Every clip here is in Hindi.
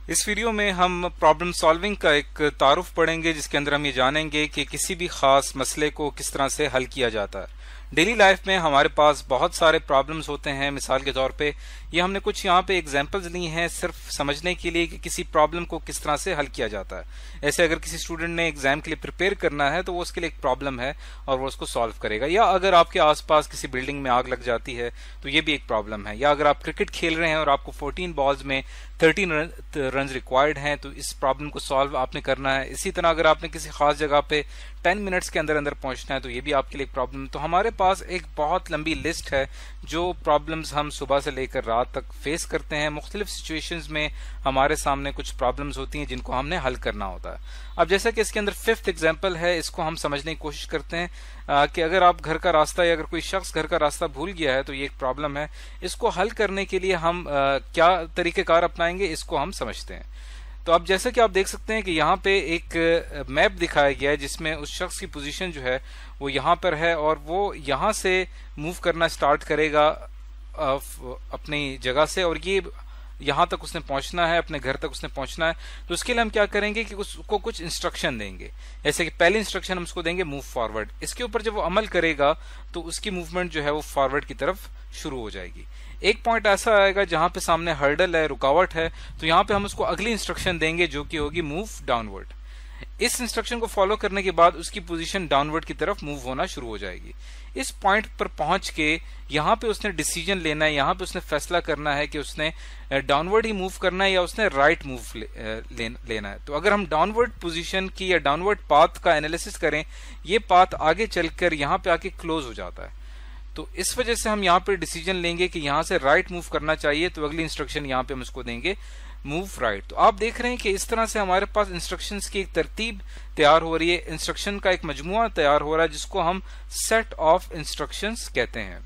इस वीडियो में हम प्रॉब्लम सॉल्विंग का एक तारुफ पढ़ेंगे, जिसके अंदर हम ये जानेंगे कि किसी भी खास मसले को किस तरह से हल किया जाता है। डेली लाइफ में हमारे पास बहुत सारे प्रॉब्लम्स होते हैं। मिसाल के तौर पे ये हमने कुछ यहाँ पे एग्जांपल्स ली हैं सिर्फ समझने के लिए कि किसी प्रॉब्लम को किस तरह से हल किया जाता है। ऐसे अगर किसी स्टूडेंट ने एग्जाम के लिए प्रिपेयर करना है तो वो उसके लिए एक प्रॉब्लम है और वो उसको सॉल्व करेगा। या अगर आपके आसपास किसी बिल्डिंग में आग लग जाती है तो ये भी एक प्रॉब्लम है। या अगर आप क्रिकेट खेल रहे हैं और आपको 14 बॉल्स में 13 रन रिक्वायर्ड हैं तो इस प्रॉब्लम को सॉल्व आपने करना है। इसी तरह अगर आपने किसी खास जगह पे 10 मिनट्स के अंदर अंदर पहुंचना है तो ये भी आपके लिए प्रॉब्लम। तो हमारे पास एक बहुत लंबी लिस्ट है जो प्रॉब्लम्स हम सुबह से लेकर रात तक फेस करते हैं। मुख्तलिफ सिचुएशंस में हमारे सामने कुछ प्रॉब्लम्स होती हैं जिनको हमने हल करना होता है। अब जैसा कि इसके अंदर 5th एग्जाम्पल है, इसको हम समझने की कोशिश करते हैं कि अगर आप घर का रास्ता या अगर कोई शख्स घर का रास्ता भूल गया है तो ये एक प्रॉब्लम है। इसको हल करने के लिए हम क्या तरीकेकार अपनाएंगे इसको हम समझते हैं। तो अब जैसे कि आप देख सकते हैं कि यहाँ पे एक मैप दिखाया गया है जिसमें उस शख्स की पोजीशन जो है वो यहाँ पर है और वो यहाँ से मूव करना स्टार्ट करेगा अपनी जगह से, और ये यहाँ तक उसने पहुंचना है, अपने घर तक उसने पहुंचना है। तो उसके लिए हम क्या करेंगे कि उसको कुछ इंस्ट्रक्शन देंगे। जैसे कि पहली इंस्ट्रक्शन हम उसको देंगे मूव फॉरवर्ड। इसके ऊपर जब वो अमल करेगा तो उसकी मूवमेंट जो है वो फॉरवर्ड की तरफ शुरू हो जाएगी। एक पॉइंट ऐसा आएगा जहां पे सामने हर्डल है, रुकावट है, तो यहाँ पे हम उसको अगली इंस्ट्रक्शन देंगे जो कि होगी मूव डाउनवर्ड। इस इंस्ट्रक्शन को फॉलो करने के बाद उसकी पोजीशन डाउनवर्ड की तरफ मूव होना शुरू हो जाएगी। इस पॉइंट पर पहुंच के यहाँ पे उसने डिसीजन लेना है, यहाँ पे उसने फैसला करना है कि उसने डाउनवर्ड ही मूव करना है या उसने राइट मूव लेना है। तो अगर हम डाउनवर्ड पोजीशन की या डाउनवर्ड पाथ का एनालिसिस करें, ये पाथ आगे चलकर यहाँ पे आके क्लोज हो जाता है। तो इस वजह से हम यहाँ पे डिसीजन लेंगे कि यहाँ से राइट मूव करना चाहिए, तो अगली इंस्ट्रक्शन यहाँ पे हम इसको देंगे मूव राइट। तो आप देख रहे हैं कि इस तरह से हमारे पास इंस्ट्रक्शंस की एक तरतीब तैयार हो रही है, इंस्ट्रक्शन का एक मजमुआ तैयार हो रहा है जिसको हम सेट ऑफ इंस्ट्रक्शंस कहते हैं।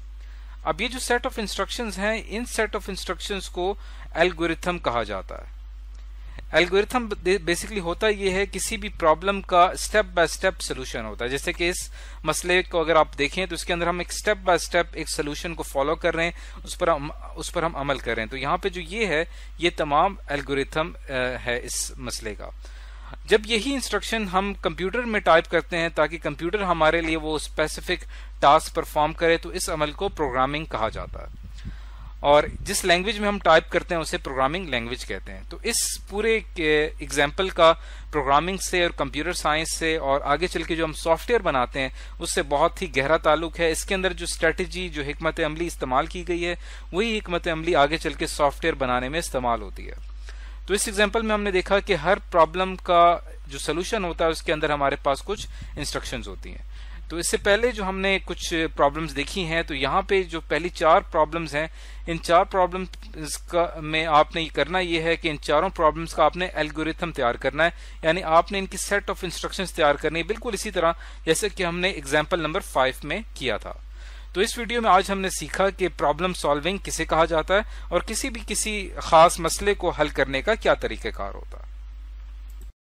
अब ये जो सेट ऑफ इंस्ट्रक्शंस हैं, इन सेट ऑफ इंस्ट्रक्शंस को एल्गोरिथम कहा जाता है। एल्गोरिथम बेसिकली होता ये है किसी भी प्रॉब्लम का स्टेप बाय स्टेप सोल्यूशन होता है। जैसे कि इस मसले को अगर आप देखें तो इसके अंदर हम एक स्टेप बाय स्टेप एक सोल्यूशन को फॉलो कर रहे हैं, उस पर हम अमल कर रहे हैं। तो यहाँ पे जो ये है ये तमाम एल्गोरिथम है इस मसले का। जब यही इंस्ट्रक्शन हम कंप्यूटर में टाइप करते हैं ताकि कंप्यूटर हमारे लिए वो स्पेसिफिक टास्क परफॉर्म करे, तो इस अमल को प्रोग्रामिंग कहा जाता है। और जिस लैंग्वेज में हम टाइप करते हैं उसे प्रोग्रामिंग लैंग्वेज कहते हैं। तो इस पूरे एग्जाम्पल का प्रोग्रामिंग से और कंप्यूटर साइंस से और आगे चल के जो हम सॉफ्टवेयर बनाते हैं उससे बहुत ही गहरा ताल्लुक है। इसके अंदर जो स्ट्रेटेजी, जो हिकमत अमली इस्तेमाल की गई है, वही हिकमत अमली आगे चल के सॉफ्टवेयर बनाने में इस्तेमाल होती है। तो इस एग्जाम्पल में हमने देखा कि हर प्रॉब्लम का जो सोल्यूशन होता है उसके अंदर हमारे पास कुछ इंस्ट्रक्शंस होती हैं। तो इससे पहले जो हमने कुछ प्रॉब्लम्स देखी हैं, तो यहाँ पे जो पहली 4 प्रॉब्लम्स हैं, इन 4 प्रॉब्लम्स का में आपने ये करना ये है कि इन चारों प्रॉब्लम्स का आपने एल्गोरिथम तैयार करना है, यानी आपने इनकी सेट ऑफ इंस्ट्रक्शंस तैयार करनी है, बिल्कुल इसी तरह जैसे कि हमने एग्जाम्पल नंबर 5 में किया था। तो इस वीडियो में आज हमने सीखा कि प्रॉब्लम सॉल्विंग किसे कहा जाता है और किसी खास मसले को हल करने का क्या तरीकेकार होता है।